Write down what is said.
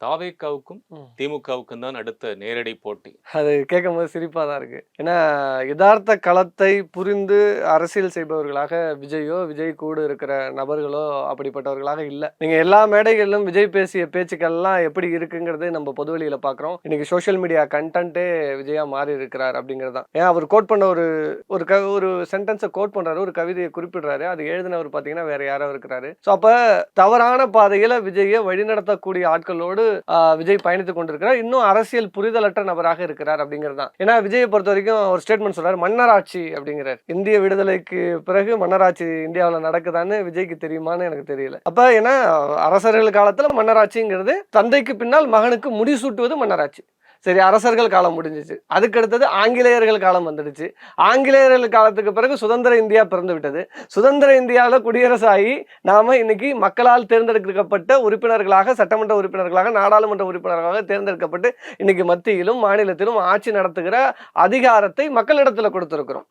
தாவேகாவுக்கும் ம். திமுகவுக்கும் தான் அடுத்த நேரடி போட்டி. அது கேட்கும்போது சிரிப்பா தான் இருக்கு. ஏன்னா, யதார்த்த களத்தை புரிந்து அரசியல் செய்பவர்களாக விஜயோ, விஜய் கூட இருக்கிற நபர்களோ அப்படிப்பட்டவர்களாக இல்ல. நீங்க எல்லா மேடைகளிலும் விஜய் பேசிய பேச்சுக்கள்லாம் எப்படி இருக்குங்கிறது நம்ம பொதுவெளியில பார்க்குறோம். இன்னைக்கு சோஷியல் மீடியா கன்டென்ட்டே விஜயா மாறி இருக்கிறார் அப்படிங்கிறது தான். ஏன் அவர் கோட் பண்ண ஒரு சென்டென்ஸை கோட் பண்றாரு, ஒரு கவிதையை குறிப்பிடுறாரு. அது எழுதினவர் பார்த்தீங்கன்னா வேற யாரோ இருக்கிறாரு. ஸோ அப்ப தவறான பாதையில விஜயை வழிநடத்தக்கூடிய ஆட்களோடு விஜய் பயணித்துக் கொண்டிருக்கிறார். இன்னும் அரசியல் புரிதலற்ற நபராக இருக்கிறார் அப்படிங்கிறது தான். ஏன்னா விஜயை பொறுத்த வரைக்கும் ஒரு ஸ்டேட்மெண்ட் சொல்றாரு, மன்னராட்சி அப்படிங்கிறார். இந்திய விடுதலைக்கு பிறகு மன்னராட்சி இந்தியாவில் நடக்குதான்னு விஜய்க்கு தெரியுமான்னு எனக்கு தெரியல. அப்ப ஏன்னா அரசர்கள் காலத்துல மன்னராட்சிங்கிறது தந்தைக்கு பின்னால் மகனுக்கு முடிசூட்டுவது மன்னராட்சி. சரி, அரசர்கள் காலம் முடிஞ்சிச்சு. அதுக்கு அடுத்தது ஆங்கிலேயர்கள் காலம் வந்துடுச்சு. ஆங்கிலேயர்கள் காலத்துக்கு பிறகு சுதந்திர இந்தியா பிறந்து விட்டது. சுதந்திர இந்தியாவில் குடியரசு ஆகி நாம இன்னைக்கு மக்களால் தேர்ந்தெடுக்கப்பட்ட உறுப்பினர்களாக, சட்டமன்ற உறுப்பினர்களாக, நாடாளுமன்ற உறுப்பினர்களாக தேர்ந்தெடுக்கப்பட்டு இன்னைக்கு மத்தியிலும் மாநிலத்திலும் ஆட்சி நடத்துகிற அதிகாரத்தை மக்களிடத்துல கொடுத்திருக்கிறோம்.